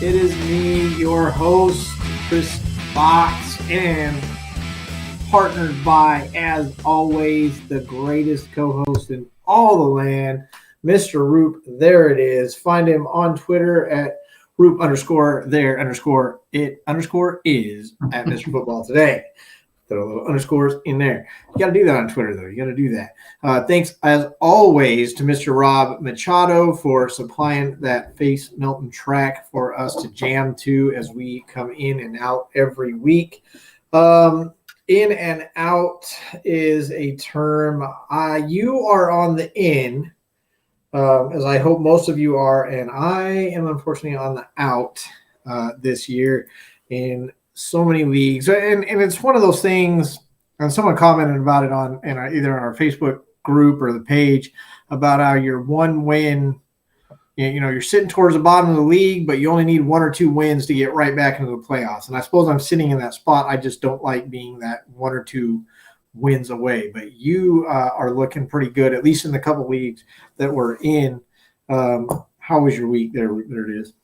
It is me, your host, Chris Fox, and partnered by, as always, the greatest co-host in all the land, Mr. Roop. There it is. Find him on Twitter at Roop_there_it_is at Mr. Football Today. Throw little underscores in there. You got to do that on Twitter, though. You got to do that. Thanks, as always, to Mr. Rob Machado for supplying that face melting track for us to jam to as we come in and out every week. In and out is a term. You are on the in, as I hope most of you are, and I am unfortunately on the out this year in so many leagues, and it's one of those things. And someone commented about it on either on our Facebook group or the page about how your one win, you're sitting towards the bottom of the league, but you only need one or two wins to get right back into the playoffs. And I suppose I'm sitting in that spot. I just don't like being that one or two wins away. But you are looking pretty good, at least in the couple leagues that we're in. How was your week? There it is.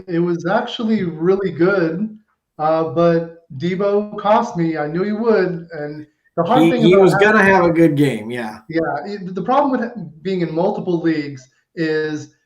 It was actually really good. But Debo cost me. I knew he would, and the hard thing he was gonna have a good game. Yeah. The problem with being in multiple leagues is,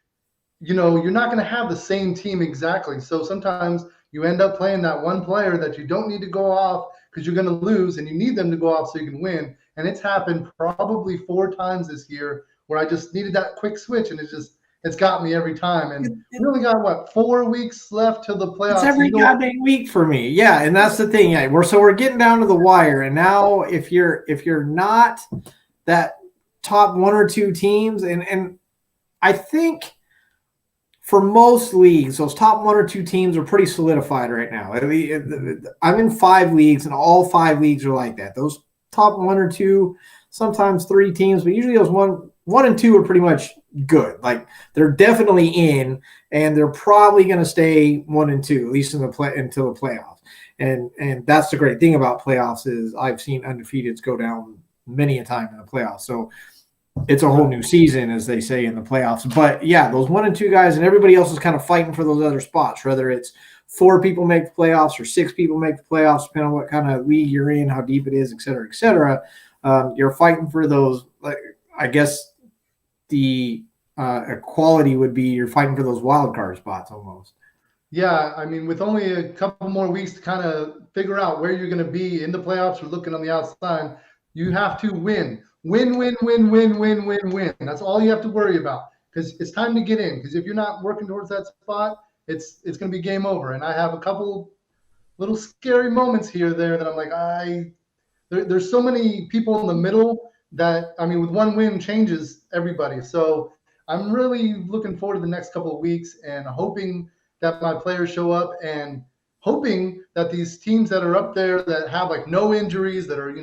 you're not going to have the same team exactly. So sometimes you end up playing that one player that you don't need to go off because you're going to lose, and you need them to go off so you can win. And it's happened probably 4 times this year where I just needed that quick switch, and it's got me every time. And we only got 4 weeks left till the playoffs. It's every goddamn week for me. Yeah, and that's the thing. Yeah, we're getting down to the wire. And now if you're not that top 1 or 2 teams, and I think for most leagues, those top 1 or 2 teams are pretty solidified right now. I'm in 5 leagues, and all 5 leagues are like that. Those top 1 or 2, sometimes 3 teams, but usually those 1 and 2 are pretty much good. Like, they're definitely in, and they're probably going to stay 1 and 2, at least until the playoffs. And that's the great thing about playoffs is I've seen undefeateds go down many a time in the playoffs. So it's a whole new season, as they say in the playoffs. But yeah, those 1 and 2 guys, and everybody else is kind of fighting for those other spots, whether it's 4 people make the playoffs or 6 people make the playoffs, depending on what kind of league you're in, how deep it is, et cetera, et cetera. You're fighting for those, like, I guess the equality would be you're fighting for those wild card spots almost. Yeah, I mean, with only a couple more weeks to kind of figure out where you're going to be in the playoffs or looking on the outside, you have to win. Win. That's all you have to worry about, because it's time to get in. Because if you're not working towards that spot, it's going to be game over. And I have a couple little scary moments here there that I'm like, there's so many people in the middle that, I mean, with 1 win changes everybody. So I'm really looking forward to the next couple of weeks and hoping that my players show up, and hoping that these teams that are up there that have like no injuries, that are,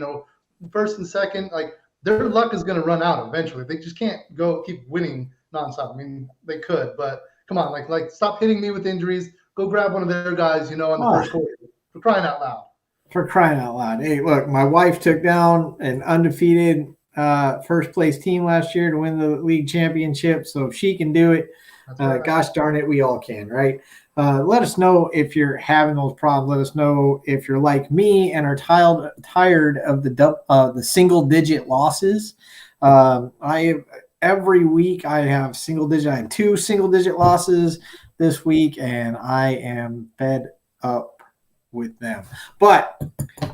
first and second, like, their luck is going to run out eventually. They just can't keep winning nonstop. I mean, they could, but come on, like stop hitting me with injuries. Go grab one of their guys, on the first quarter. For crying out loud. For crying out loud. Hey, look, my wife took down an undefeated first place team last year to win the league championship. So if she can do it, right. Gosh darn it, we all can, right? Let us know if you're having those problems. Let us know if you're like me and are tired of the single-digit losses. Every week I have single-digit. I had 2 single-digit losses this week, and I am fed up with them. But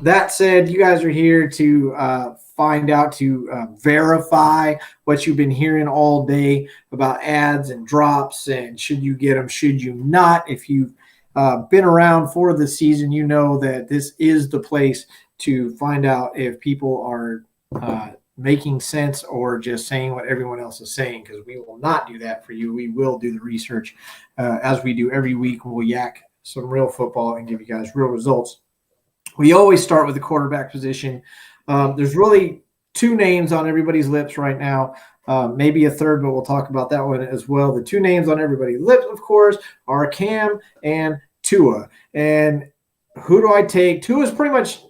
that said, you guys are here to find out, to verify what you've been hearing all day about ads and drops, and should you get them, should you not. If you've been around for the season, you know that this is the place to find out if people are making sense or just saying what everyone else is saying, because we will not do that for you. We will do the research as we do every week. We'll yak some real football and give you guys real results. We always start with the quarterback position. There's really 2 names on everybody's lips right now, maybe a third, but we'll talk about that one as well. The 2 names on everybody's lips, of course, are Cam and Tua. And who do I take? Tua's pretty much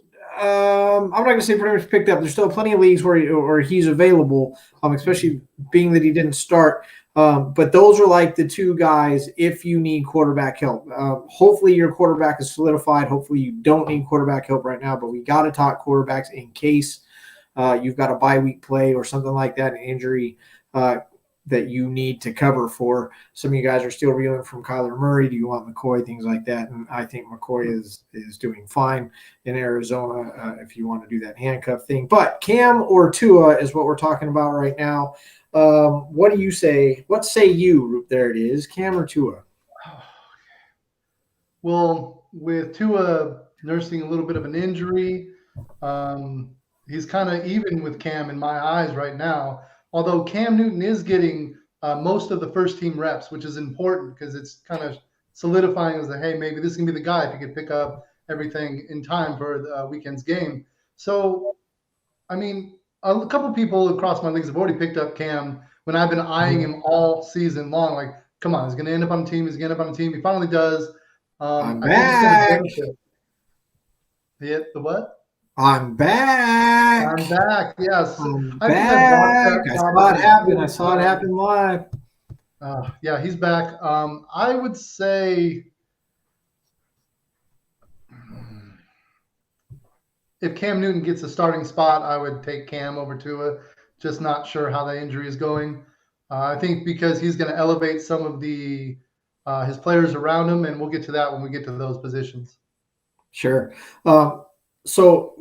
I'm not going to say pretty much picked up. There's still plenty of leagues where he's available, especially being that he didn't start But those are like the two guys if you need quarterback help. Hopefully your quarterback is solidified. Hopefully you don't need quarterback help right now, but we got to talk quarterbacks in case you've got a bye week play or something like that, an injury that you need to cover for. Some of you guys are still reeling from Kyler Murray. Do you want McCoy? Things like that. And I think McCoy is doing fine in Arizona if you want to do that handcuff thing. But Cam or Tua is what we're talking about right now. What do you say? What say you? There it is. Cam or Tua? Well, with Tua nursing a little bit of an injury, he's kind of even with Cam in my eyes right now. Although Cam Newton is getting most of the first team reps, which is important because it's kind of solidifying as hey, maybe this can be the guy if he could pick up everything in time for the weekend's game. So, I mean, a couple people across my leagues have already picked up Cam when I've been eyeing him all season long. Like, come on, he's going to end up on the team. He's going to end up on the team. He finally does. I'm I think he's going to back. benefit. The what? I'm back. I'm back. Yes. I'm I think I bought back. that I saw it happen. I saw it happen. happen live. Yeah, he's back. I would say if Cam Newton gets a starting spot, I would take Cam over Tua. Just not sure how that injury is going. I think because he's going to elevate some of the his players around him, and we'll get to that when we get to those positions. Sure. So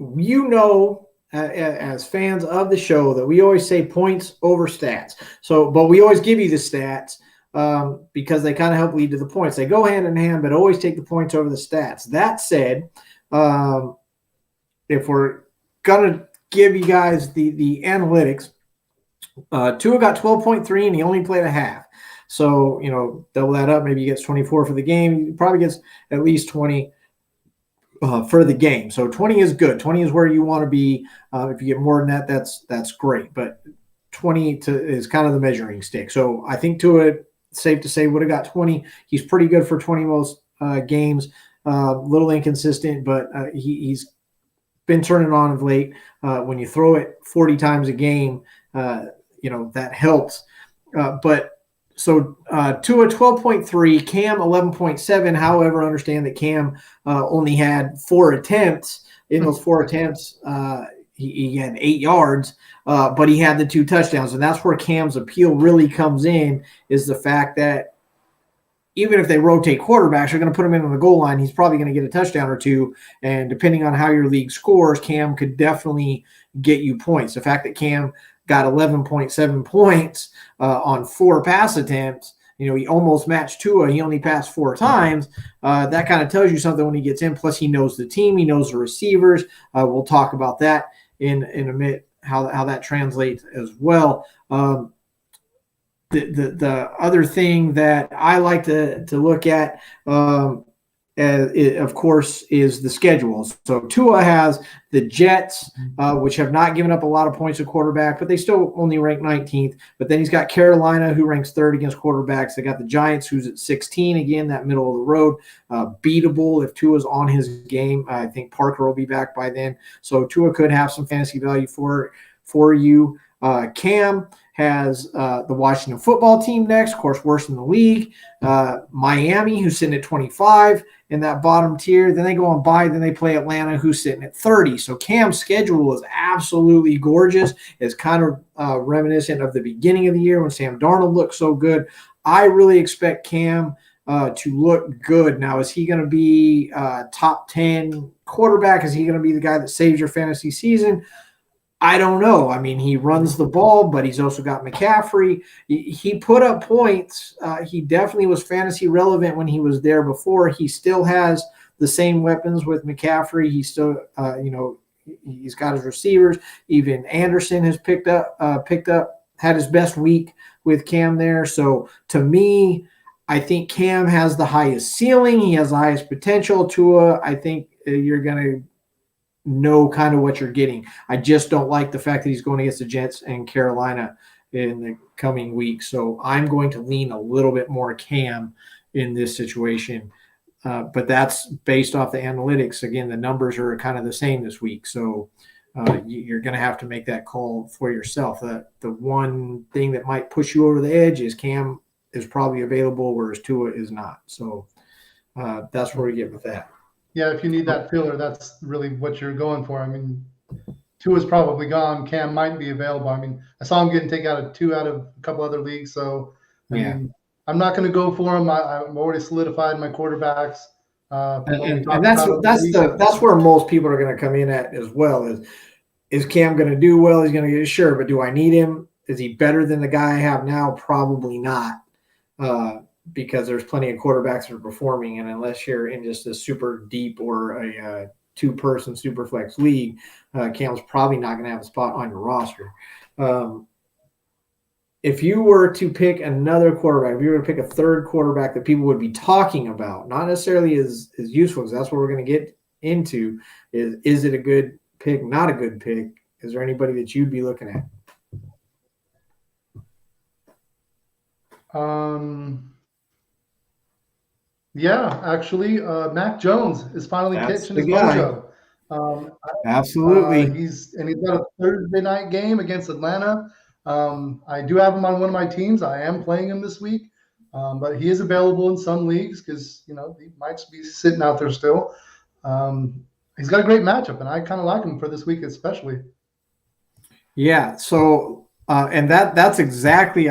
as fans of the show that we always say points over stats. So, but we always give you the stats because they kind of help lead to the points. They go hand in hand, but always take the points over the stats. That said, if we're gonna give you guys the analytics, Tua got 12.3 and he only played a half. So, double that up. Maybe he gets 24 for the game. He probably gets at least 20 for the game. So 20 is good. 20 is where you want to be. If you get more than that, that's great. But 20 is kind of the measuring stick. So I think Tua, safe to say, would have got 20. He's pretty good for 20 most games. A little inconsistent, but he's been turning on of late. When you throw it 40 times a game, that helps. So Tua 12.3, Cam 11.7. However, understand that Cam only had 4 attempts. In those 4 attempts, he had 8 yards, but he had the 2 touchdowns. And that's where Cam's appeal really comes in, is the fact that even if they rotate quarterbacks, they're going to put him in on the goal line. He's probably going to get a touchdown or 2. And depending on how your league scores, Cam could definitely get you points. The fact that Cam got 11.7 points on 4 pass attempts, he almost matched Tua. He only passed 4 times. That kind of tells you something when he gets in. Plus, he knows the team. He knows the receivers. We'll talk about that in a minute, how that translates as well. The other thing that I like to look at, of course, is the schedule. So Tua has the Jets, which have not given up a lot of points at quarterback, but they still only rank 19th. But then he's got Carolina, who ranks 3rd against quarterbacks. They got the Giants, who's at 16, again, that middle of the road, beatable if Tua's on his game. I think Parker will be back by then. So Tua could have some fantasy value for you. Cam has the Washington football team next, of course, worse in the league. Miami, who's sitting at 25 in that bottom tier. Then they go on bye. Then they play Atlanta, who's sitting at 30. So Cam's schedule is absolutely gorgeous. It's kind of reminiscent of the beginning of the year when Sam Darnold looked so good. I really expect Cam to look good. Now, is he going to be top 10 quarterback? Is he going to be the guy that saves your fantasy season? I don't know. I mean, he runs the ball, but he's also got McCaffrey. He put up points. He definitely was fantasy relevant when he was there before. He still has the same weapons with McCaffrey. He still, he's got his receivers. Even Anderson has picked up, had his best week with Cam there. So to me, I think Cam has the highest ceiling. He has the highest potential. Tua, I think you're going to know kind of what you're getting. I just don't like the fact that he's going against the Jets and Carolina in the coming week. So I'm going to lean a little bit more Cam in this situation. But that's based off the analytics. Again, the numbers are kind of the same this week. So you're going to have to make that call for yourself. The one thing that might push you over the edge is Cam is probably available, whereas Tua is not. So that's where we get with that. Yeah, if you need that filler, that's really what you're going for. I mean, Tua's probably gone. Cam might be available. I mean, I saw him getting taken out of 2 out of a couple other leagues. So, I mean, I'm not going to go for him. I'm already solidified my quarterbacks. And that's where most people are going to come in at as well. Is Cam going to do well? He's going to get sure, but do I need him? Is he better than the guy I have now? Probably not, because there's plenty of quarterbacks that are performing, and unless you're in just a super deep or a two-person super flex league, Cam's probably not going to have a spot on your roster. If you were to pick another quarterback, if you were to pick a third quarterback that people would be talking about, not necessarily as useful, because that's what we're going to get into, is it a good pick, not a good pick? Is there anybody that you'd be looking at? Yeah, actually, Mac Jones is finally catching his mojo. Absolutely. He's got a Thursday night game against Atlanta. I do have him on one of my teams. I am playing him this week, but he is available in some leagues because he might be sitting out there still. He's got a great matchup, and I kind of like him for this week especially. Yeah. So, and that's exactly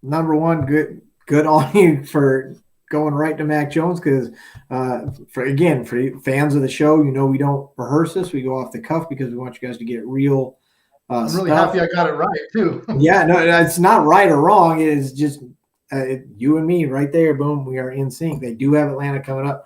number one. Good on you for going right to Mac Jones, because for fans of the show, we don't rehearse this. We go off the cuff because we want you guys to get real. I'm really happy I got it right too. Yeah, no, it's not right or wrong. It is just you and me right there. Boom, we are in sync. They do have Atlanta coming up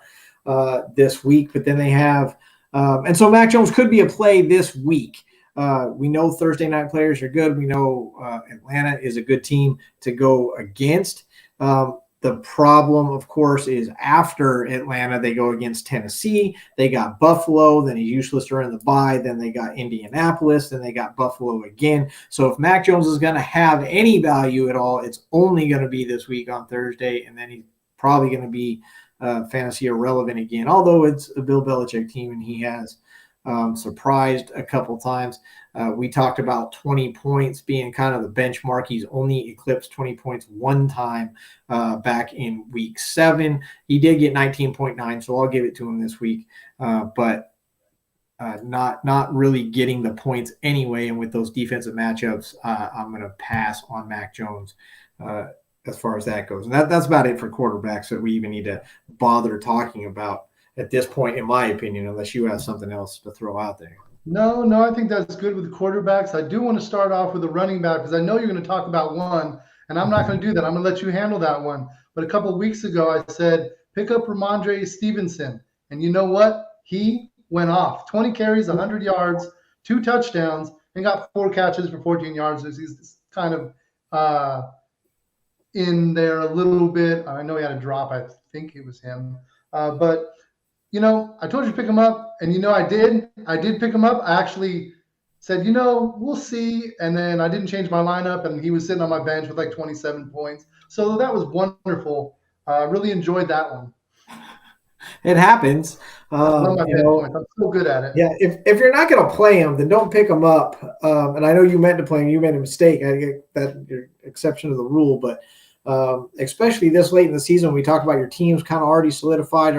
this week, but then they have, and so Mac Jones could be a play this week. We know Thursday night players are good. We know Atlanta is a good team to go against. The problem, of course, is after Atlanta, they go against Tennessee. They got Buffalo. Then he's useless during the bye. Then they got Indianapolis. Then they got Buffalo again. So if Mac Jones is going to have any value at all, it's only going to be this week on Thursday. And then he's probably going to be fantasy irrelevant again, although it's a Bill Belichick team and he has surprised a couple times. We talked about 20 points being kind of the benchmark. He's only eclipsed 20 points one time back in week 7. He did get 19.9, so I'll give it to him this week, but not really getting the points anyway. And with those defensive matchups, I'm going to pass on Mac Jones as far as that goes. And that's about it for quarterbacks that we even need to bother talking about at this point, in my opinion, unless you have something else to throw out there. No, I think that's good with the quarterbacks. I do want to start off with a running back because I know you're going to talk about one, and I'm not going to do that. I'm going to let you handle that one. But a couple of weeks ago, I said, pick up Ramondre Stevenson. And you know what? He went off. 20 carries, 100 yards, 2 touchdowns, and got 4 catches for 14 yards. He's kind of in there a little bit. I know he had a drop. I think it was him. But I told you to pick him up, and I did. I did pick him up. I actually said, we'll see, and then I didn't change my lineup, and he was sitting on my bench with like 27 points. So that was wonderful. I really enjoyed that one. It happens. I'm so good at it. Yeah, if you're not going to play him, then don't pick him up. And I know you meant to play him. You made a mistake. I get that exception to the rule, but especially this late in the season, when we talk about your team's kind of already solidified,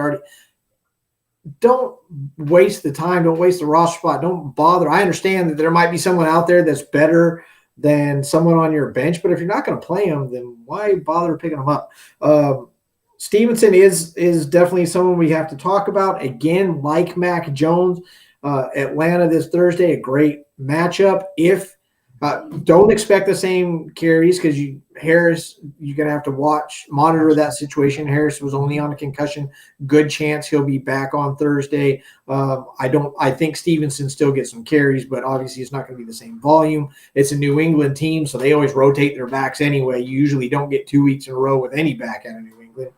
don't waste the time. Don't waste the roster spot. Don't bother. I understand that there might be someone out there that's better than someone on your bench, but if you're not going to play him, then why bother picking him up? Stevenson is definitely someone we have to talk about. Again, like Mac Jones, Atlanta this Thursday, a great matchup. If don't expect the same carries because Harris, you're going to have to monitor that situation. Harris was only on a concussion. Good chance he'll be back on Thursday. I think Stevenson still gets some carries, but obviously it's not going to be the same volume. It's a New England team, so they always rotate their backs anyway. You usually don't get 2 weeks in a row with any back out of New England.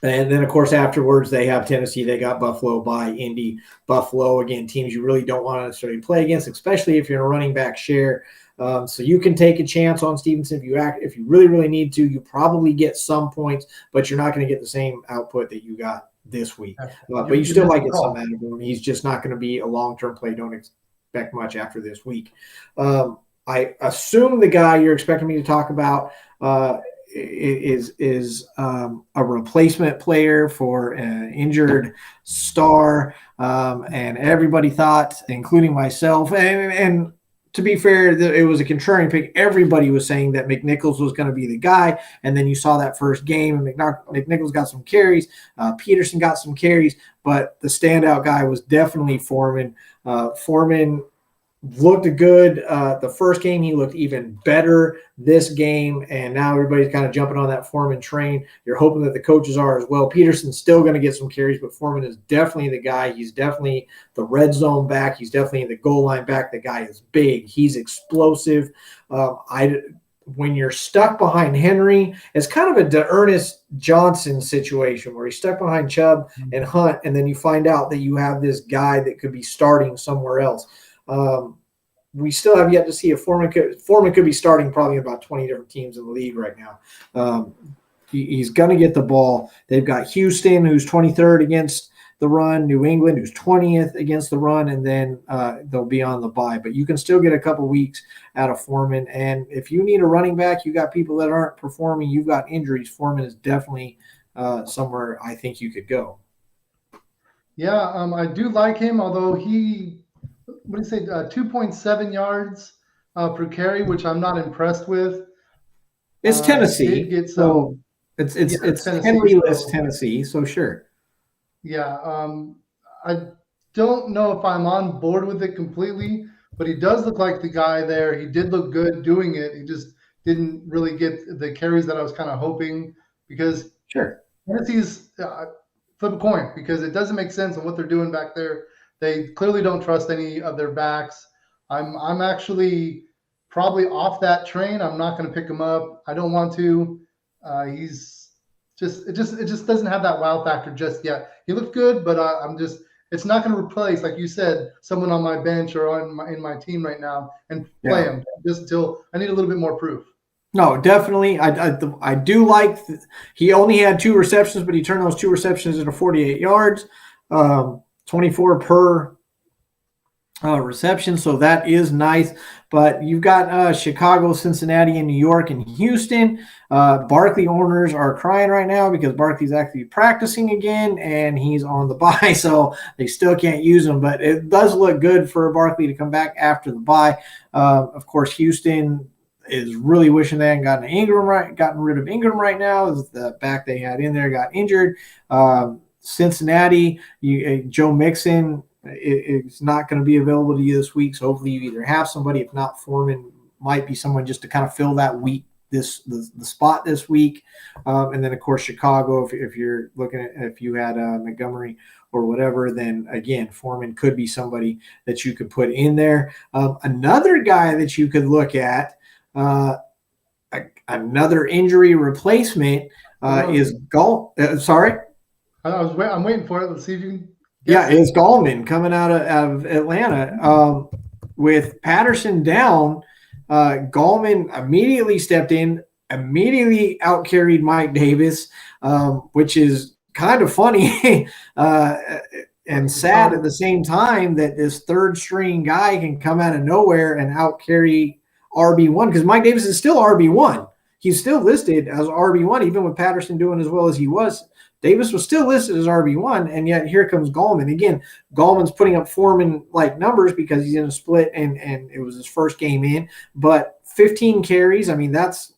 And then, of course, afterwards, they have Tennessee. They got Buffalo by Indy. Buffalo, again, teams you really don't want to necessarily play against, especially if you're in a running back share. So you can take a chance on Stevenson if you really, really need to. You probably get some points, but you're not going to get the same output that you got this week. Yeah. But you You still missed might the get some call. out of him. He's just not going to be a long-term play. Don't expect much after this week. I assume the guy you're expecting me to talk about is a replacement player for an injured star, and everybody thought, including myself, and to be fair, it was a contrarian pick. Everybody was saying that McNichols was going to be the guy, and then you saw that first game, and McNichols got some carries, Peterson got some carries, but the standout guy was definitely Foreman. Foreman looked good the first game. He looked even better this game, and now everybody's kind of jumping on that Foreman train. You're hoping that the coaches are as well. Peterson's still going to get some carries, but Foreman is definitely the guy. He's definitely the red zone back. He's definitely the goal line back. The guy is big. He's explosive. When you're stuck behind Henry, it's kind of a Ernest Johnson situation where he's stuck behind Chubb and Hunt, and then you find out that you have this guy that could be starting somewhere else. We still have yet to see if Foreman could be starting probably about 20 different teams in the league right now. He's going to get the ball. They've got Houston, who's 23rd against the run, New England, who's 20th against the run, and then they'll be on the bye. But you can still get a couple weeks out of Foreman. And if you need a running back, you got people that aren't performing, you've got injuries. Foreman is definitely somewhere I think you could go. Yeah, I do like him, although what do you say, 2.7 yards per carry, which I'm not impressed with. It's Tennessee, Did get so some. it's Tennessee. Henry-less Tennessee, so sure. Yeah, I don't know if I'm on board with it completely, but he does look like the guy there. He did look good doing it. He just didn't really get the carries that I was kind of hoping, because Sure. Tennessee's flip a coin, because it doesn't make sense on what they're doing back there. They clearly don't trust any of their backs. I'm actually probably off that train. I'm not going to pick him up. I don't want to. He's it just doesn't have that wow factor just yet. He looked good, but it's not going to replace, like you said, someone on my bench or in my team right now and play him just until I need a little bit more proof. No, definitely. I do like he only had 2 receptions, but he turned those 2 receptions into 48 yards, 24 per reception. So that is nice. But you've got Chicago, Cincinnati, and New York and Houston. Barkley owners are crying right now because Barkley's actually practicing again and he's on the bye, so they still can't use him. But it does look good for Barkley to come back after the bye. Of course, Houston is really wishing they hadn't gotten rid of Ingram right now. The back they had in there got injured. Cincinnati, Joe Mixon is not going to be available to you this week, so hopefully you either have somebody. If not, Foreman might be someone just to kind of fill that week, the spot this week. And then of course Chicago, if you're looking at, if you had Montgomery or whatever, then again, Foreman could be somebody that you could put in there. Another guy that you could look at, another injury replacement is sorry. I'm waiting for it. Let's see if you can. Yeah, it's Gallman coming out of Atlanta. With Patterson down, Gallman immediately stepped in, immediately outcarried Mike Davis, which is kind of funny and sad at the same time that this third string guy can come out of nowhere and outcarry RB1, because Mike Davis is still RB1. He's still listed as RB1, even with Patterson doing as well as he was. Davis was still listed as RB1, and yet here comes Gallman. Again, Gallman's putting up Foreman-like numbers because he's in a split, and it was his first game in. But 15 carries, I mean, that's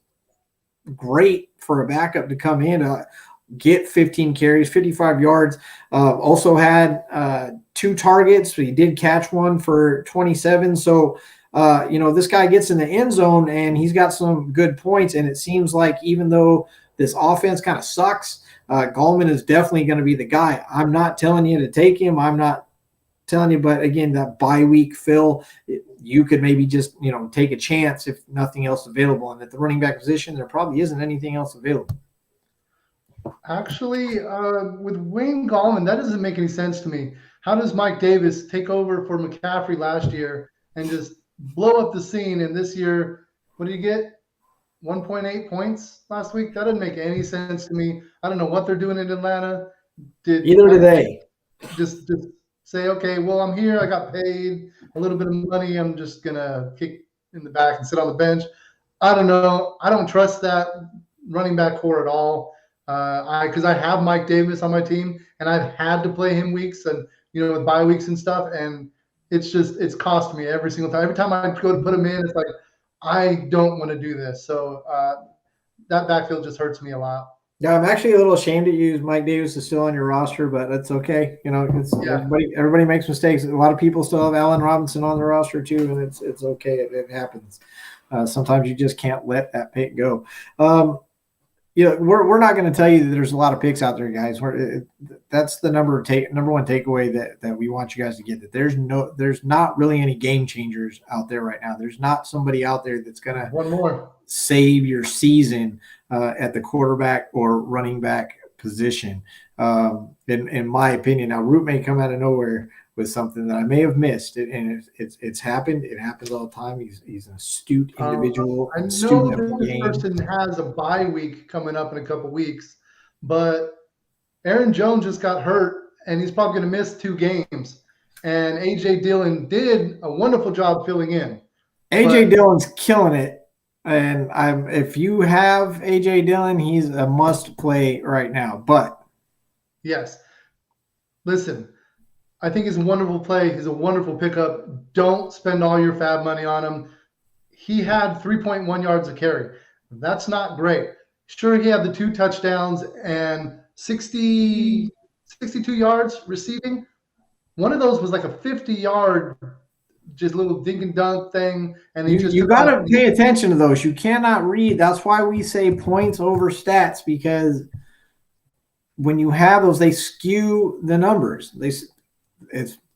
great for a backup to come in, get 15 carries, 55 yards. Also had 2 targets, so he did catch one for 27. So, this guy gets in the end zone, and he's got some good points, and it seems like even though this offense kind of sucks, Gallman is definitely going to be the guy. I'm not telling you to take him. I'm not telling you, but again, that bye week, Phil, you could maybe just, take a chance if nothing else available. And at the running back position, there probably isn't anything else available. Actually, with Wayne Gallman, that doesn't make any sense to me. How does Mike Davis take over for McCaffrey last year and just blow up the scene? And this year, what did you get? 1.8 points last week? That doesn't make any sense to me. I don't know what they're doing in Atlanta. Either do they. Just say, okay, well, I'm here. I got paid a little bit of money. I'm just gonna kick in the back and sit on the bench. I don't know. I don't trust that running back core at all. Because I have Mike Davis on my team, and I've had to play him weeks and with bye weeks and stuff, and it's cost me every single time. Every time I go to put him in, it's like I don't want to do this. So that backfield just hurts me a lot. Yeah, I'm actually a little ashamed to use Mike Davis is still on your roster, but that's okay. Everybody makes mistakes. A lot of people still have Allen Robinson on their roster too, and it's okay. It happens. Sometimes you just can't let that pick go. We're not going to tell you that there's a lot of picks out there, guys. That's the number one takeaway that we want you guys to get. That there's not really any game changers out there right now. There's not somebody out there that's going to save your season at the quarterback or running back position. In my opinion, now Root may come out of nowhere with something that I may have missed, and it's happened. It happens all the time. He's an astute individual. I know this person has a bye week coming up in a couple weeks, but Aaron Jones just got hurt, and he's probably going to miss 2 games. And A.J. Dillon did a wonderful job filling in. A.J. Dillon's killing it. And if you have A.J. Dillon, he's a must play right now. But yes, listen, I think he's a wonderful play. He's a wonderful pickup. Don't spend all your fab money on him. He had 3.1 yards a carry. That's not great. Sure, he had the 2 touchdowns and 62 yards receiving. One of those was like a 50-yard just little dink and dunk thing. And you got to pay attention to those. You cannot read. That's why we say points over stats, because when you have those, they skew the numbers.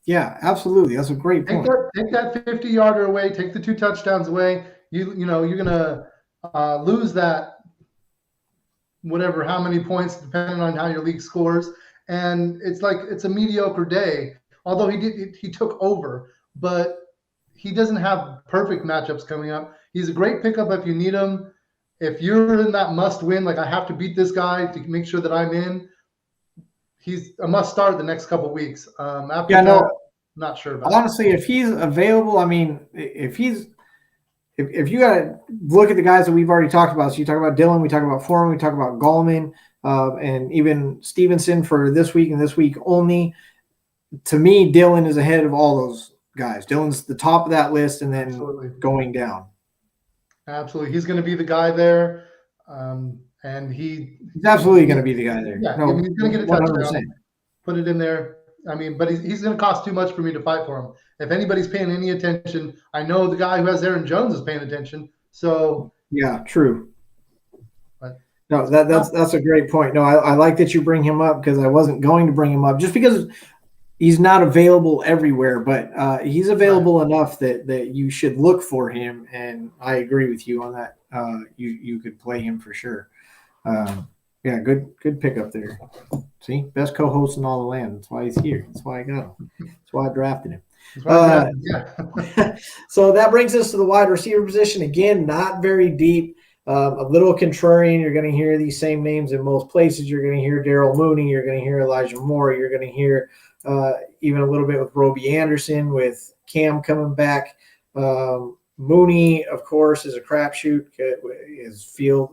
Absolutely. That's a great point. Take that 50-yarder away. Take the 2 touchdowns away. You're gonna lose that how many points depending on how your league scores. And it's a mediocre day. Although he took over, but he doesn't have perfect matchups coming up. He's a great pickup if you need him. If you're in that must win, like I have to beat this guy to make sure that I'm in, he's a must start the next couple of weeks. Not sure about honestly, if he's available, I mean, if you got to look at the guys that we've already talked about. So you talk about Dillon, we talk about Foreman, we talk about Gallman, and even Stevenson for this week and this week only. To me, Dillon is ahead of all those guys. Dillon's the top of that list, and then going down. Absolutely. He's going to be the guy there. And he's absolutely going to be the guy there. Yeah, he's going to get a touchdown. Put it in there. I mean, but he's going to cost too much for me to fight for him. If anybody's paying any attention, I know the guy who has Aaron Jones is paying attention. So yeah, true. No, that's a great point. No, I like that you bring him up, because I wasn't going to bring him up just because he's not available everywhere, but he's available enough that you should look for him. And I agree with you on that. You could play him for sure. Good pickup there. See, best co-host in all the land. That's why he's here. That's why I got him. That's why I drafted him. So that brings us to the wide receiver position. Again, not very deep. A little contrarian. You're going to hear these same names in most places. You're going to hear Darrell Mooney. You're going to hear Elijah Moore. You're going to hear even a little bit with Roby Anderson, with Cam coming back. Mooney, of course, is a crapshoot.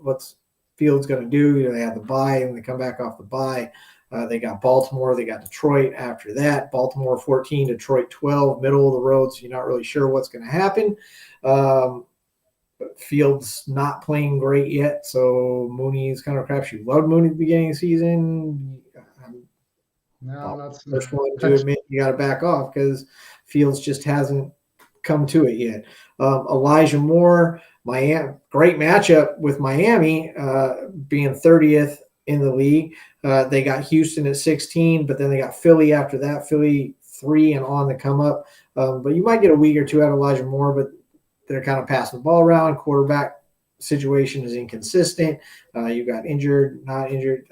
What's Fields going to do? They have the bye, and they come back off the bye. They got Baltimore. They got Detroit after that. Baltimore 14, Detroit 12, middle of the road, so you're not really sure what's going to happen. Fields not playing great yet, so Mooney is kind of a crapshoot. Loved Mooney at the beginning of the season. No, that's the first one to admit you got to back off, because Fields just hasn't come to it yet. Elijah Moore, Miami, great matchup with Miami, being 30th in the league. They got Houston at 16, but then they got Philly after that. Philly 3 and on the come up. But you might get a week or two out of Elijah Moore, but they're kind of passing the ball around. Quarterback situation is inconsistent. You got injured, not injured,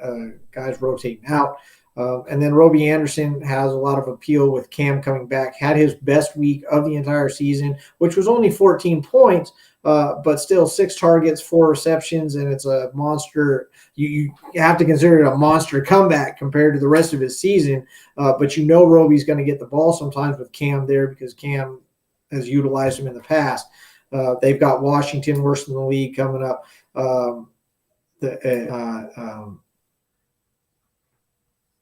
guys rotating out. And then Roby Anderson has a lot of appeal with Cam coming back. Had his best week of the entire season, which was only 14 points, but still 6 targets, 4 receptions, and it's a monster. You have to consider it a monster comeback compared to the rest of his season. But Roby's going to get the ball sometimes with Cam there because Cam has utilized him in the past. They've got Washington, worst in the league, coming up.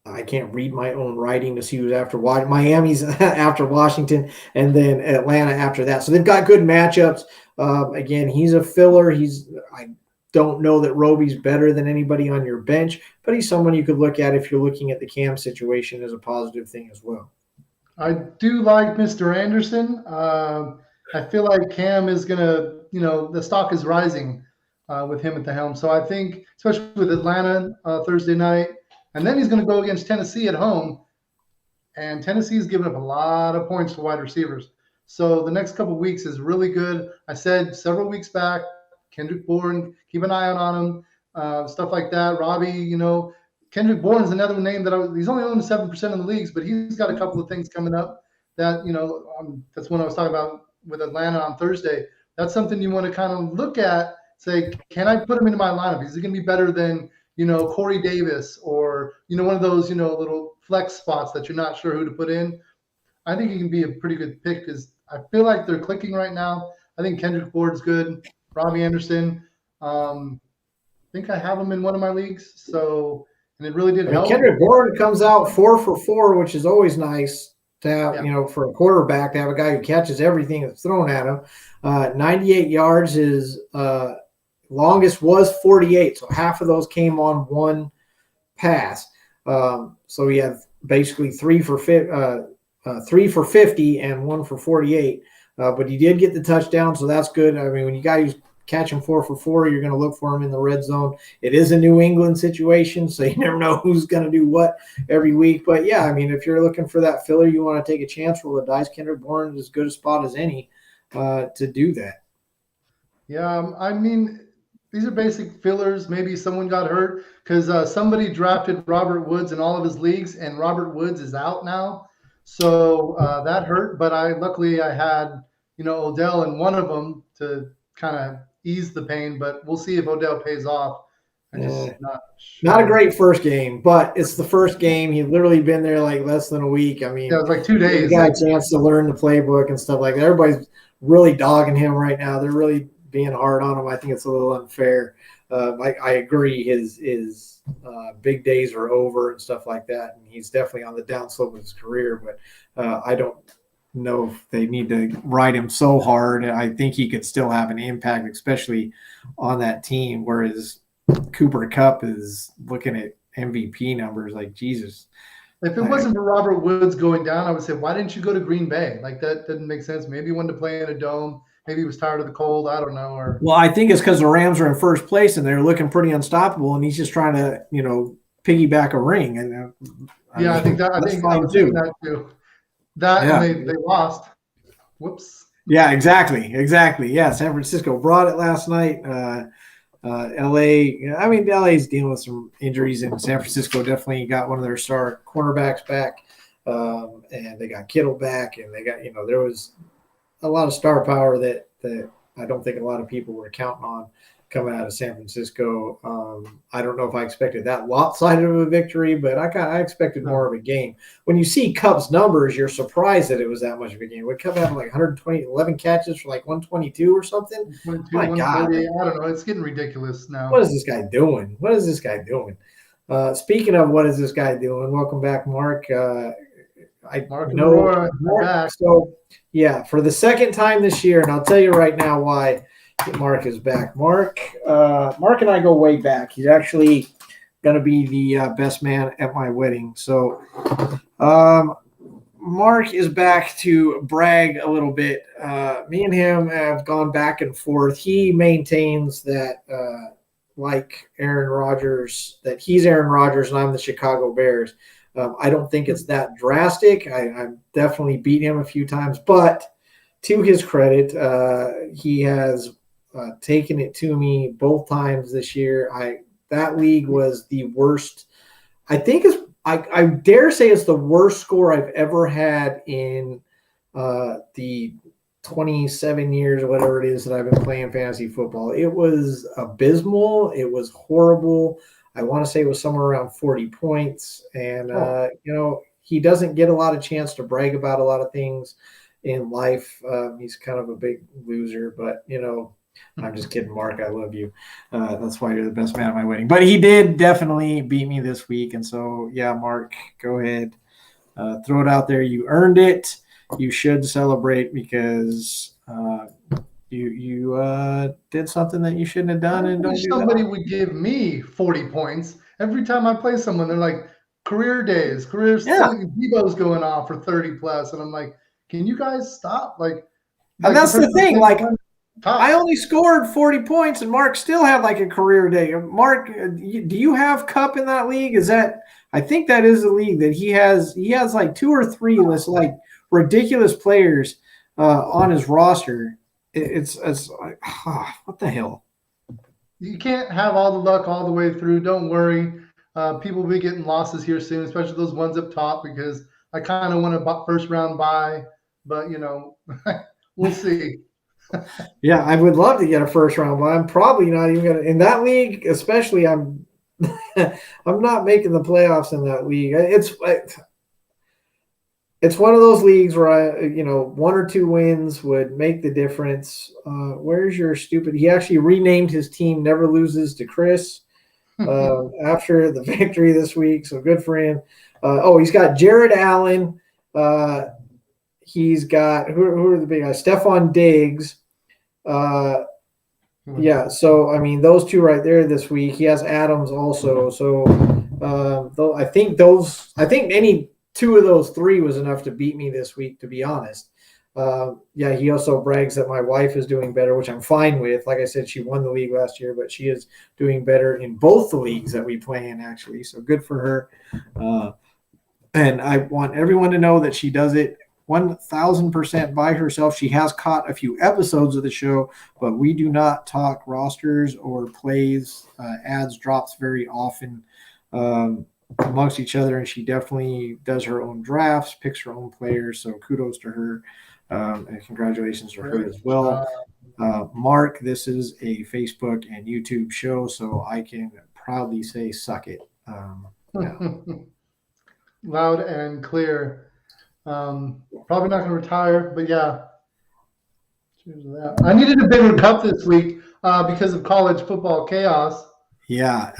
I can't read my own writing to see who's after Miami's after Washington, and then Atlanta after that. So they've got good matchups. Again, he's a filler. I don't know that Roby's better than anybody on your bench, but he's someone you could look at if you're looking at the Cam situation as a positive thing as well. I do like Mr. Anderson. I feel like Cam is going to, the stock is rising with him at the helm. So I think, especially with Atlanta Thursday night, and then he's going to go against Tennessee at home. And Tennessee's given up a lot of points to wide receivers. So the next couple of weeks is really good. I said several weeks back, Kendrick Bourne, keep an eye on him, stuff like that. Robbie, Kendrick Bourne is another name that he's only owned 7% of the leagues, but he's got a couple of things coming up that, that's when I was talking about with Atlanta on Thursday. That's something you want to kind of look at, say, can I put him into my lineup? Is he going to be better than, Corey Davis or, one of those, little flex spots that you're not sure who to put in? I think he can be a pretty good pick because I feel like they're clicking right now. I think Kendrick Bourne's good. Robbie Anderson. I think I have him in one of my leagues. So, and it really did help. Kendrick Bourne comes out 4 for 4, which is always nice to have, for a quarterback, to have a guy who catches everything that's thrown at him. 98 yards, his longest was 48. So half of those came on one pass. So he had basically 3 for 50 and 1 for 48. But he did get the touchdown, so that's good. I mean, when you guys catch him 4 for 4, you're going to look for him in the red zone. It is a New England situation, so you never know who's going to do what every week. But, yeah, I mean, if you're looking for that filler, you want to take a chance, roll the dice. Kendrick Bourne is as good a spot as any to do that. Yeah, I mean, these are basic fillers. Maybe someone got hurt because somebody drafted Robert Woods in all of his leagues, and Robert Woods is out now. So that hurt. But luckily I had, Odell in one of them to kind of ease the pain. But we'll see if Odell pays off. I'm just not a great first game, but it's the first game. He's literally been there like less than a week. I mean, yeah, it was like 2 days. He got a chance to learn the playbook and stuff like that. Everybody's really dogging him right now. They're really being hard on him. I think it's a little unfair. I agree. His big days are over and stuff like that, and he's definitely on the downslope of his career. But I don't know if they need to ride him so hard. I think he could still have an impact, especially on that team. Whereas Cooper Kupp is looking at MVP numbers like Jesus. If it wasn't for Robert Woods going down, I would say, why didn't you go to Green Bay? Like, that didn't make sense. Maybe he wanted to play in a dome. Maybe he was tired of the cold. I don't know. Well, I think it's because the Rams are in first place and they're looking pretty unstoppable, and he's just trying to, piggyback a ring. And I think that too. And they lost. Whoops. Yeah, exactly. Yeah, San Francisco brought it last night. LA, I mean, LA's dealing with some injuries, and San Francisco definitely got one of their star cornerbacks back, and they got Kittle back, and they got, there was a lot of star power that I don't think a lot of people were counting on coming out of San Francisco. I don't know if I expected that lopsided of a victory, but I expected more of a game. When you see Kupp's numbers, you're surprised that it was that much of a game. Would Kupp have like 11 catches for like 122 or something? My God. I don't know. It's getting ridiculous now. What is this guy doing? Speaking of what is this guy doing, welcome back, Mark. Mark know Aurora, Mark, so yeah, for the second time this year, and I'll tell you right now why Mark is back. Mark and I go way back. He's actually going to be the best man at my wedding. So Mark is back to brag a little bit. Me and him have gone back and forth. He maintains that like Aaron Rodgers, that he's Aaron Rodgers and I'm the Chicago Bears. I don't think it's that drastic. I've definitely beat him a few times, but to his credit, he has taken it to me both times this year. That league was the worst. I think I dare say it's the worst score I've ever had in the 27 years or whatever it is that I've been playing fantasy football. It was abysmal. It was horrible. I want to say it was somewhere around 40 points. And, he doesn't get a lot of chance to brag about a lot of things in life. He's kind of a big loser, but, I'm just kidding, Mark. I love you. That's why you're the best man at my wedding. But he did definitely beat me this week. And so, yeah, Mark, go ahead. Throw it out there. You earned it. You should celebrate because you did something that you shouldn't have done. And don't do somebody would give me 40 points every time I play someone. They're like, career days, Debo's going off for 30 plus, and I'm like, can you guys stop? Like and that's the thing. Like, I only scored 40 points, and Mark still had like a career day. Mark, do you have Cup in that league? I think that is the league that he has. He has like 2 or 3 like ridiculous players on his roster. It's like, what the hell? You can't have all the luck all the way through. Don't worry. People will be getting losses here soon, especially those ones up top, because I kind of want a first round bye, but we'll see. Yeah, I would love to get a first round bye. I'm probably not even gonna in that league, especially. I'm not making the playoffs in that league. It's one of those leagues where 1 or 2 wins would make the difference. Where's your stupid? He actually renamed his team "Never Loses" to Chris after the victory this week. So good for him. He's got Jared Allen. He's got who are the big guys? Stephon Diggs. Yeah. So I mean, those 2 right there this week. He has Adams also. So I think any 2 of those 3 was enough to beat me this week, to be honest. He also brags that my wife is doing better, which I'm fine with. Like I said, she won the league last year, but she is doing better in both the leagues that we play in, actually. So good for her. And I want everyone to know that she does it 1,000% by herself. She has caught a few episodes of the show, but we do not talk rosters or plays, ads, drops very often. Amongst each other, and she definitely does her own drafts, picks her own players. So kudos to her, and congratulations to her as well. Mark, this is a Facebook and YouTube show, so I can proudly say suck it. Loud and clear. Probably not going to retire, but yeah. I needed a bigger cup this week because of college football chaos. Yeah,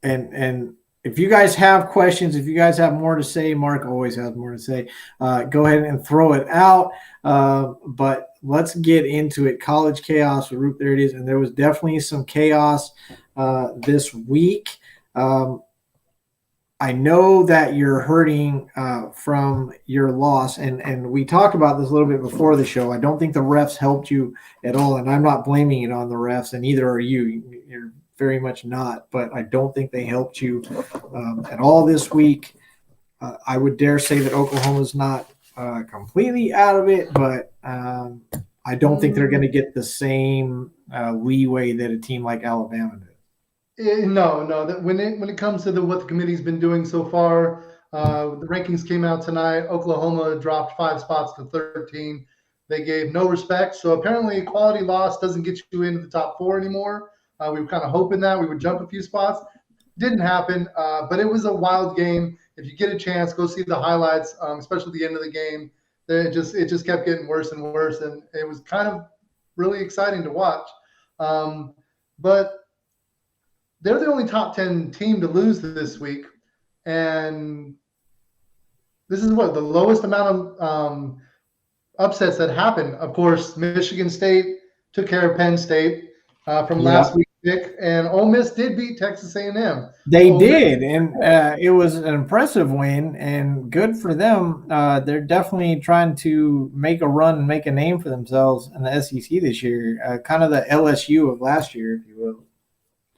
and if you guys have questions, if you guys have more to say, Mark always has more to say, go ahead and throw it out. But let's get into it. College chaos, Root, there it is. And there was definitely some chaos this week. I know that you're hurting from your loss, and we talked about this a little bit before the show. I don't think the refs helped you at all, and I'm not blaming it on the refs, and neither are you. You're very much not, but I don't think they helped you at all this week. I would dare say that Oklahoma's not completely out of it, but I don't think they're going to get the same leeway that a team like Alabama did. No. When it comes to what the committee's been doing so far, the rankings came out tonight. Oklahoma dropped 5 spots to 13. They gave no respect. So apparently, quality loss doesn't get you into the top 4 anymore. We were kind of hoping that we would jump a few spots. Didn't happen, but it was a wild game. If you get a chance, go see the highlights, especially the end of the game. It just kept getting worse and worse, and it was kind of really exciting to watch. But they're the only top 10 team to lose this week, and this is the lowest amount of upsets that happened. Of course, Michigan State took care of Penn State from last week's pick, and Ole Miss did beat Texas A&M. They did, and it was an impressive win, and good for them. They're definitely trying to make a run and make a name for themselves in the SEC this year, kind of the LSU of last year, if you will.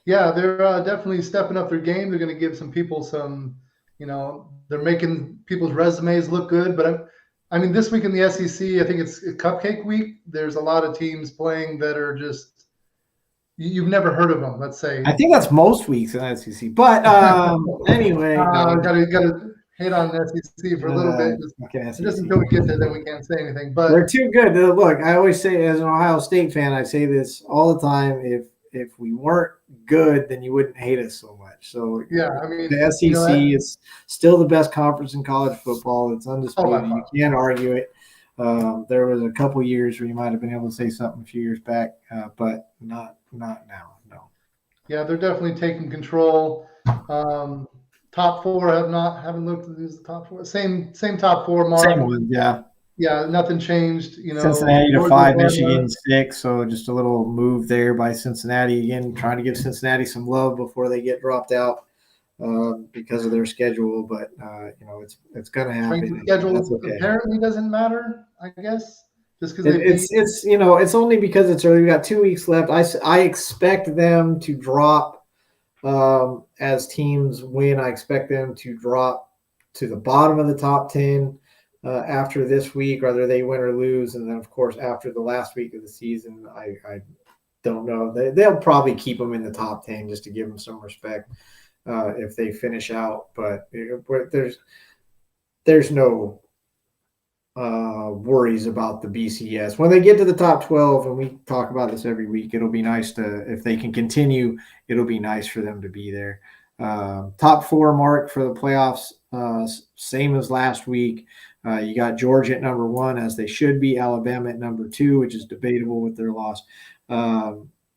Yeah, they're definitely stepping up their game. They're going to give some people some, they're making people's resumes look good. But I mean, this week in the SEC, I think it's Cupcake Week. There's a lot of teams playing that are just, you've never heard of them, let's say. I think that's most weeks in the SEC. But anyway. Got to hate on SEC for a little bit. Okay, Just SEC. until we get there, then we can't say anything. But They're too good. Look, I always say, as an Ohio State fan, I say this all the time. If we weren't good, then you wouldn't hate us so much. So yeah, I mean, the SEC is still the best conference in college football. It's undisputed. You can't argue it. There was a couple years where you might have been able to say something a few years back, but not now. No. Yeah, they're definitely taking control. Top four haven't looked at these top four. Same top four mark. Same one, yeah. Yeah, nothing changed. Cincinnati to 5, Michigan 6. So just a little move there by Cincinnati again, trying to give Cincinnati some love before they get dropped out because of their schedule. But it's going to happen. Schedule apparently doesn't matter, I guess, just because it's only because it's early. We got 2 weeks left. I expect them to drop as teams win. I expect them to drop to the bottom of the top 10. After this week, whether they win or lose, and then of course after the last week of the season, I don't know. They'll probably keep them in the top 10 just to give them some respect if they finish out. But there's no worries about the BCS when they get to the top 12. And we talk about this every week. It'll be nice if they can continue. It'll be nice for them to be there. Top 4 mark for the playoffs, same as last week. You got Georgia at number 1, as they should be. Alabama at number 2, which is debatable with their loss.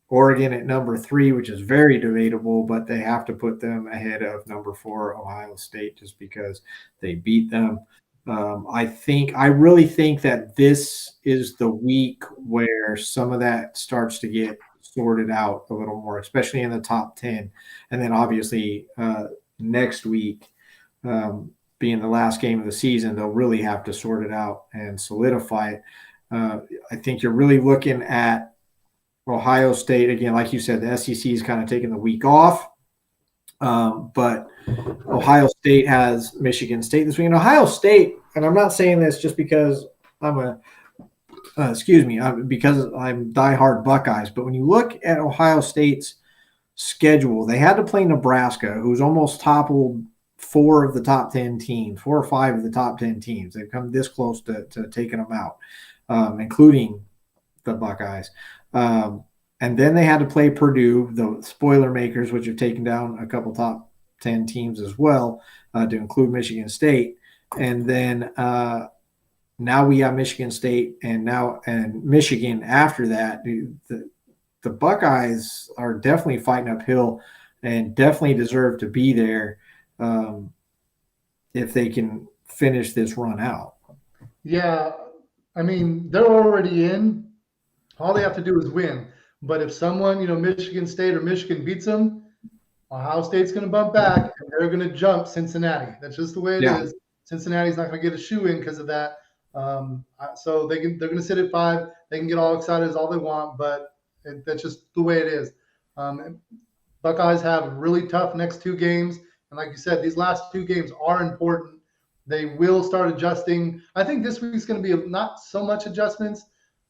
Oregon at number 3, which is very debatable, but they have to put them ahead of number 4, Ohio State, just because they beat them. I really think that this is the week where some of that starts to get sorted out a little more, especially in the top 10. And then obviously next week, being the last game of the season, they'll really have to sort it out and solidify it. I think you're really looking at Ohio State. Again, like you said, the SEC is kind of taking the week off. But Ohio State has Michigan State this week. And Ohio State, and I'm not saying this just because because I'm diehard Buckeyes, but when you look at Ohio State's schedule, they had to play Nebraska, who's almost toppled 4 of the top 10 teams, 4 or 5 of the top 10 teams. They've come this close to taking them out, including the Buckeyes. And then they had to play Purdue, the spoiler makers, which have taken down a couple top 10 teams as well, to include Michigan State. And then now we have Michigan State and Michigan after that. The Buckeyes are definitely fighting uphill and definitely deserve to be there if they can finish this run out. Yeah, I mean, they're already in. All they have to do is win. But if someone, Michigan State or Michigan beats them, Ohio State's going to bump back and they're going to jump Cincinnati. That's just the way it is. Cincinnati's not going to get a shoe in because of that. So they're going to sit at 5. They can get all excited as all they want, but that's just the way it is. Buckeyes have really tough next 2 games. And like you said, these last 2 games are important. They will start adjusting. I think this week's going to be not so much adjustments.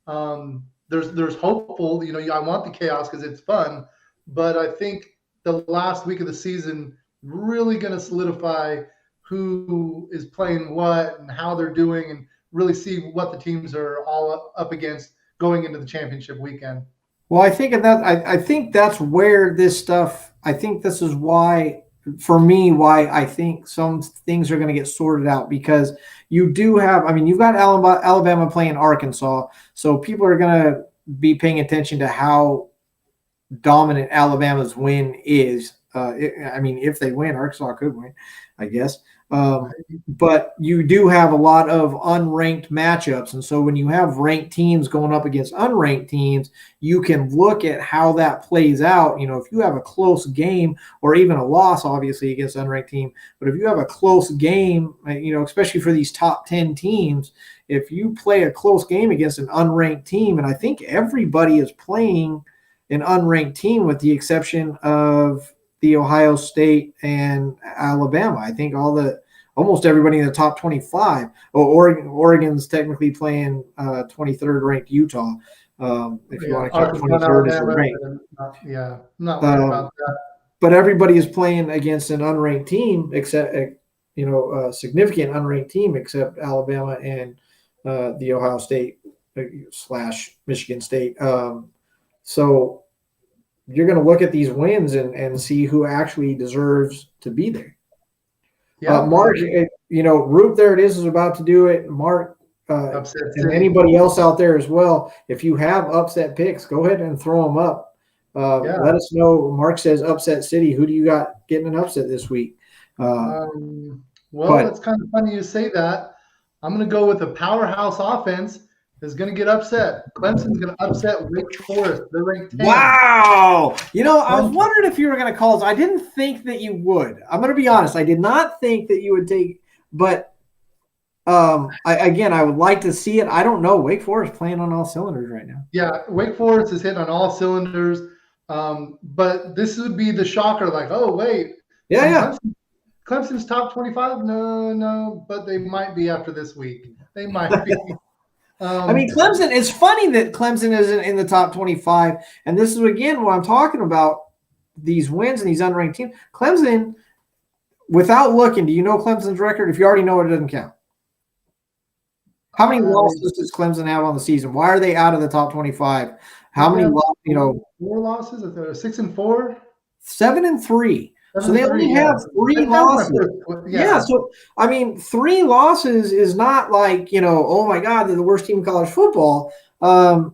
There's hopeful. I want the chaos because it's fun. But I think the last week of the season really going to solidify who is playing what and how they're doing, and really see what the teams are all up against going into the championship weekend. Well, I think that's where this stuff. I think this is why I think some things are going to get sorted out, because you do have. I mean, you've got Alabama playing Arkansas, so people are going to be paying attention to how dominant Alabama's win is. If they win, Arkansas could win, I guess. But you do have a lot of unranked matchups. And so when you have ranked teams going up against unranked teams, you can look at how that plays out. If you have a close game or even a loss, obviously, against an unranked team, but if you have a close game, especially for these top 10 teams, if you play a close game against an unranked team, and I think everybody is playing an unranked team with the exception of the Ohio State and Alabama. I think almost everybody in the top 25. Oregon's technically playing 23rd ranked Utah. If you want to count 23rd as your rank. Not worried about that. But everybody is playing against an unranked team except significant unranked team except Alabama and the Ohio State / Michigan State. So you're going to look at these wins and see who actually deserves to be there. Yeah, Mark, Root, there it is about to do it. Mark, Upset and City. anybody else out there as well, if you have upset picks, go ahead and throw them up. Let us know. Mark says Upset City. Who do you got getting an upset this week? Well, it's kind of funny you say that. I'm going to go with the powerhouse offense is going to get upset. Clemson's going to upset Wake Forest. They're ranked 10. Wow. I was wondering if you were going to call us. I didn't think that you would. I'm going to be honest. I did not think that you would take, but I would like to see it. I don't know. Wake Forest playing on all cylinders right now. Yeah, Wake Forest is hitting on all cylinders. But this would be the shocker, like, oh, wait. Yeah. Clemson's top 25? No, but they might be after this week. They might be. Clemson, it's funny that Clemson isn't in the top 25. And this is, again, what I'm talking about, these wins and these unranked teams. Clemson, without looking, do you know Clemson's record? If you already know it, it doesn't count. How many losses does Clemson have on the season? Why are they out of the top 25? How many losses? 4 losses? 6-4? 7-3. So they only have 3 losses. Yeah. So, 3 losses is not like, oh my God, they're the worst team in college football. I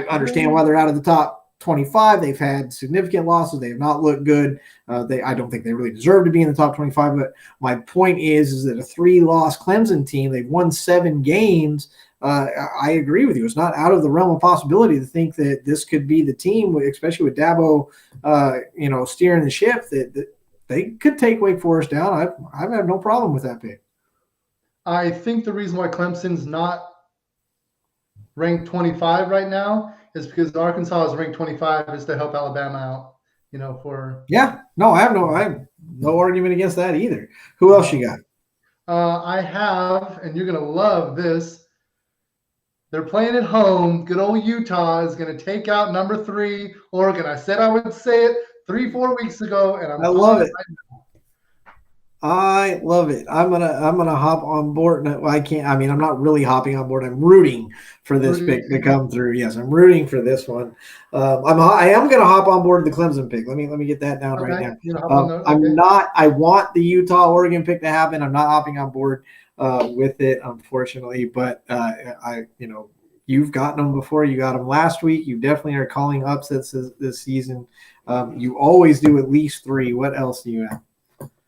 understand why they're out of the top 25. They've had significant losses. They have not looked good. I don't think they really deserve to be in the top 25. But my point is that a 3-loss Clemson team, they've won 7 games. I agree with you. It's not out of the realm of possibility to think that this could be the team, especially with Dabo, steering the ship, that they could take Wake Forest down. I have no problem with that pick. I think the reason why Clemson's not ranked 25 right now is because Arkansas is ranked 25 is to help Alabama out. I have no argument against that either. Who else you got? I have, and you're gonna love this. They're playing at home. Good old Utah is going to take out number 3 Oregon. I said I would say it 3-4 weeks ago, and I love it. I love it. I'm gonna hop on board. No, I can't. I'm not really hopping on board. I'm rooting for this pick to come through. Yes, I'm rooting for this one. I am gonna hop on board the Clemson pick. Let me get that down right now. I'm not. I want the Utah Oregon pick to happen. I'm not hopping on board with it, unfortunately. But you've gotten them before. You got them last week. You definitely are calling upsets this season. You always do at least 3. What else do you have?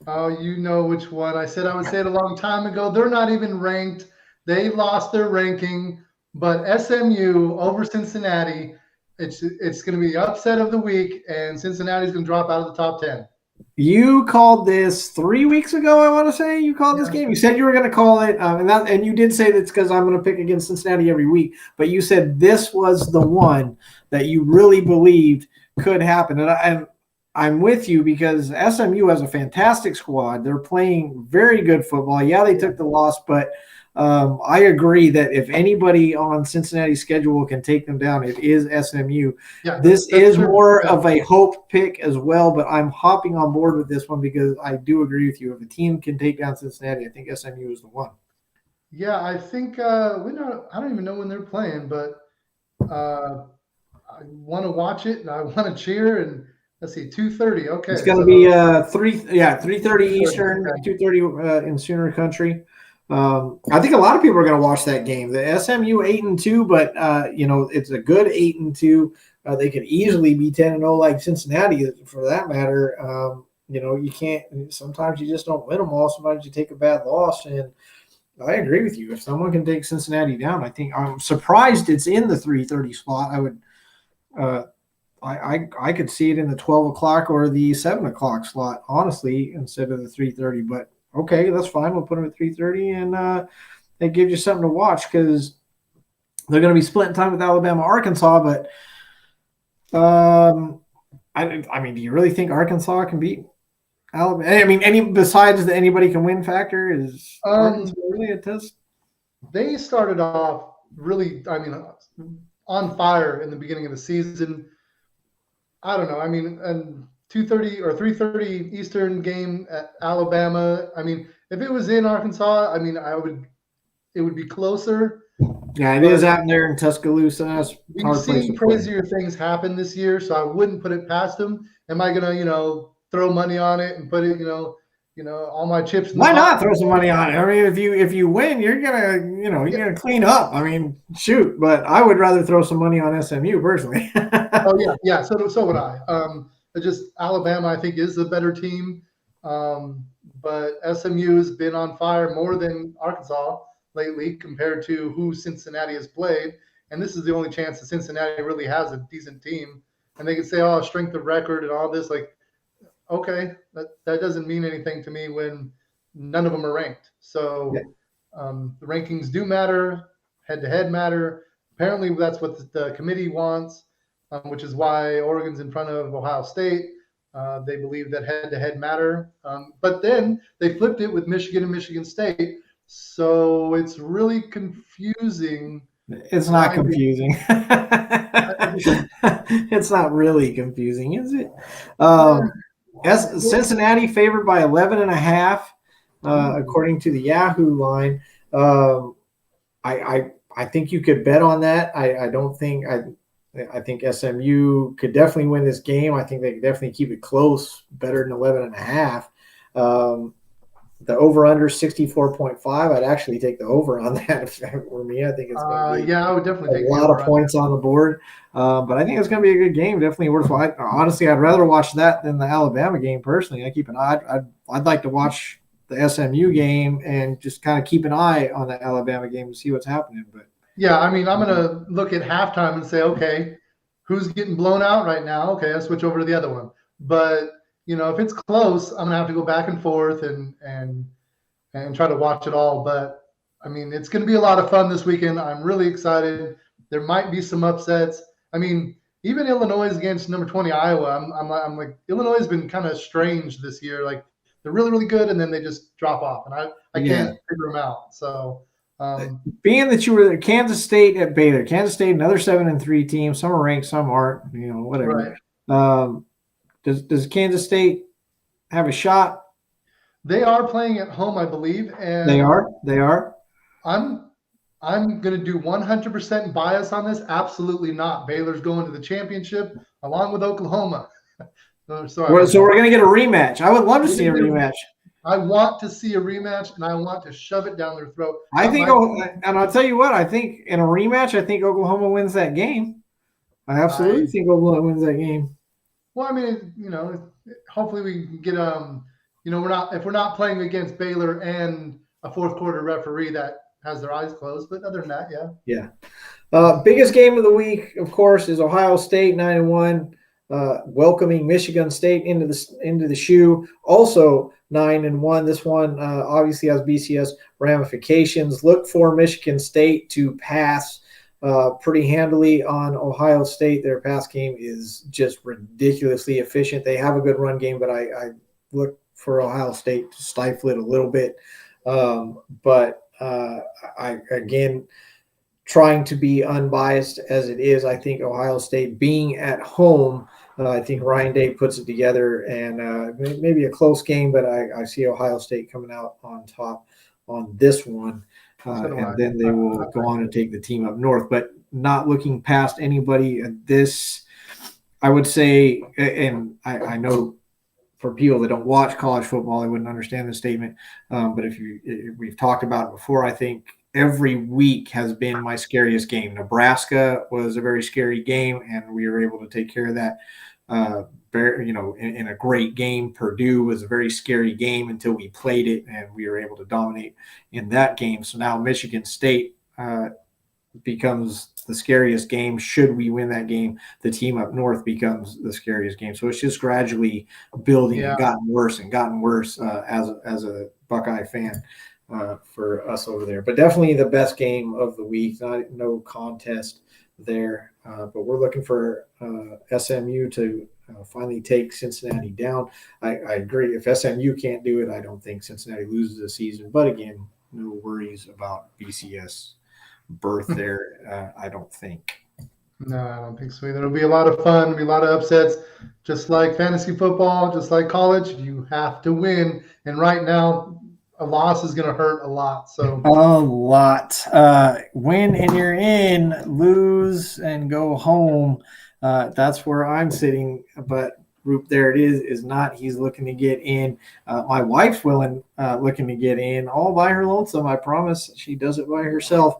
Oh, you know which one. I said I would say it a long time ago. They're not even ranked. They lost their ranking. But SMU over Cincinnati, it's going to be the upset of the week, and Cincinnati's going to drop out of the top 10. You called this 3 weeks ago, I want to say. You called this game. You said you were going to call it, and you did say that's because I'm going to pick against Cincinnati every week. But you said this was the one that you really believed could happen. And I'm with you because SMU has a fantastic squad. They're playing very good football. Yeah, they took the loss, but I agree that if anybody on Cincinnati's schedule can take them down, it is SMU. Yeah, this is more of a hope pick as well, but I'm hopping on board with this one because I do agree with you. If a team can take down Cincinnati, I think SMU is the one. Yeah, I think I don't even know when they're playing, but I want to watch it and I want to cheer. And let's see, 2:30. Okay, it's going to be 3:30 Eastern, 2:30 in Sooner Country. I think a lot of people are going to watch that game. The SMU 8-2, but it's a good 8-2. They could easily be 10-0 like Cincinnati, for that matter. You can't. Sometimes you just don't win them all. Sometimes you take a bad loss, and I agree with you. If someone can take Cincinnati down, I think I'm surprised it's in the 3:30 slot. I would. I could see it in the 12 o'clock or the 7 o'clock slot, honestly, instead of the 3:30. But okay, that's fine. We'll put them at 3:30, and it gives you something to watch because they're going to be splitting time with Alabama, Arkansas. But do you really think Arkansas can beat Alabama? Besides the anybody can win factor, is Arkansas really a test? They started off really, on fire in the beginning of the season. I don't know. And 2:30 or 3:30 Eastern game at Alabama. I mean, if it was in Arkansas, I mean, it would be closer. Yeah, it is out there in Tuscaloosa. That's a We've hard place seen to play. crazier things happen this year, so I wouldn't put it past them. Am I gonna, throw money on it and put it, all my chips in the Why pot? not throw some money on it? I mean, if you win, you're gonna clean up. I mean, shoot, but I would rather throw some money on SMU personally. Oh yeah. So would I. Just Alabama, I think, is the better team, but SMU has been on fire more than Arkansas lately compared to who Cincinnati has played, and this is the only chance that Cincinnati really has a decent team. And they can say, "Oh, strength of record and all this." Like, okay, that doesn't mean anything to me when none of them are ranked. So the rankings do matter. Head-to-head matter. Apparently, that's what the committee wants, which is why Oregon's in front of Ohio State. They believe that head-to-head matter. But then they flipped it with Michigan and Michigan State. So it's really confusing. It's not confusing. It's not really confusing, is it? Cincinnati favored by 11.5, according to the Yahoo line. I think you could bet on that. I think SMU could definitely win this game. I think they could definitely keep it close, better than 11.5. The over/under 64.5. I'd actually take the over on that if that were me. I think it's going to be I would definitely take a lot of points on the board. But I think it's going to be a good game. Definitely worthwhile. Honestly, I'd rather watch that than the Alabama game personally. I keep an eye. I'd like to watch the SMU game and just kind of keep an eye on the Alabama game to see what's happening. But yeah, I mean, I'm going to look at halftime and say, okay, who's getting blown out right now? Okay, I'll switch over to the other one. But if it's close, I'm gonna have to go back and forth and try to watch it all. But I mean, it's gonna be a lot of fun this weekend. I'm really excited. There might be some upsets. I mean, even Illinois against number 20 Iowa. I'm like Illinois has been kind of strange this year. Like they're really really good and then they just drop off, and I can't figure them out. So. Being that you were at Kansas State at Baylor, Kansas State, another 7-3 team. Some are ranked, some aren't. Whatever. Right. Does Kansas State have a shot? They are playing at home, I believe, and they are. I'm going to do 100% bias on this. Absolutely not. Baylor's going to the championship along with Oklahoma. So we're going to get a rematch. I would love to see a rematch. I want to see a rematch, and I want to shove it down their throat. And I'll tell you what, I think in a rematch, I think Oklahoma wins that game. I absolutely think Oklahoma wins that game. Well, I mean, hopefully we can get we're not playing against Baylor and a fourth quarter referee that has their eyes closed. But other than that, yeah. Biggest game of the week, of course, is Ohio State 9-1, welcoming Michigan State into the shoe. Also 9-1. This one obviously has BCS ramifications. Look for Michigan State to pass pretty handily on Ohio State. Their pass game is just ridiculously efficient. They have a good run game, but I look for Ohio State to stifle it a little bit. But I again, trying to be unbiased as it is, I think Ohio State being at home, I think Ryan Day puts it together, and maybe a close game, but I see Ohio State coming out on top on this one. And then they will go on and take the team up north, but not looking past anybody. This, I would say, and I know for people that don't watch college football, they wouldn't understand this statement. But if we've talked about it before, I think every week has been my scariest game. Nebraska was a very scary game, and we were able to take care of that. In a great game. Purdue was a very scary game until we played it, and we were able to dominate in that game. So now Michigan State becomes the scariest game. Should we win that game, the team up north becomes the scariest game. So it's just gradually building and gotten worse as a Buckeye fan for us over there. But definitely the best game of the week. No contest there. But we're looking for SMU to finally take Cincinnati down. I agree. If SMU can't do it, I don't think Cincinnati loses the season. But again, no worries about BCS berth there, I don't think. No, I don't think so either. It'll be a lot of fun, it'll be a lot of upsets. Just like fantasy football, just like college, you have to win. And right now, a loss is going to hurt a lot. So A lot. Win and you're in, lose and go home. That's where I'm sitting. But Roop, there it is not. He's looking to get in. My wife's looking to get in all by her lonesome. I promise she does it by herself,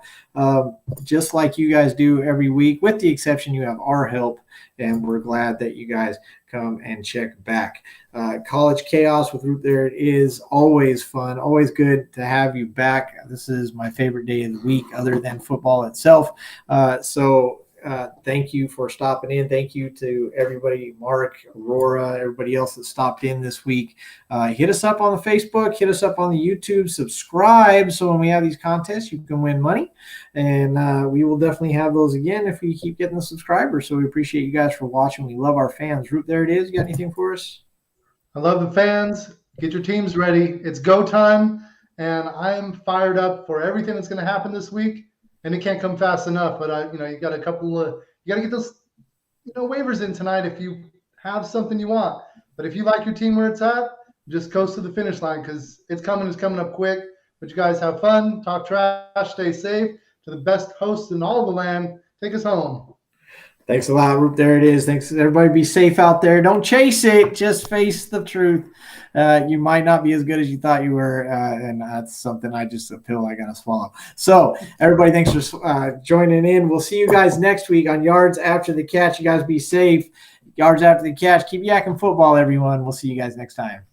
just like you guys do every week, with the exception you have our help. And we're glad that you guys come and check back. College Chaos with Root, there it is. Always fun, always good to have you back. This is my favorite day of the week other than football itself. So thank you for stopping in. Thank you to everybody, Mark, Aurora, everybody else that stopped in this week. Hit us up on the Facebook, hit us up on the YouTube, subscribe so when we have these contests, you can win money. And we will definitely have those again if we keep getting the subscribers. So we appreciate you guys for watching. We love our fans. Root, there it is. You got anything for us? I love the fans. Get your teams ready. It's go time. And I'm fired up for everything that's going to happen this week. And it can't come fast enough. But you got a couple of, you got to get those, waivers in tonight if you have something you want. But if you like your team where it's at, just coast to the finish line because it's coming up quick. But you guys have fun, talk trash, stay safe. To the best host in all the land, take us home. Thanks a lot, Roop. There it is. Thanks. Everybody be safe out there. Don't chase it. Just face the truth. You might not be as good as you thought you were, and that's something a pill I got to swallow. So everybody, thanks for joining in. We'll see you guys next week on Yards After the Catch. You guys be safe. Yards After the Catch. Keep yakking football, everyone. We'll see you guys next time.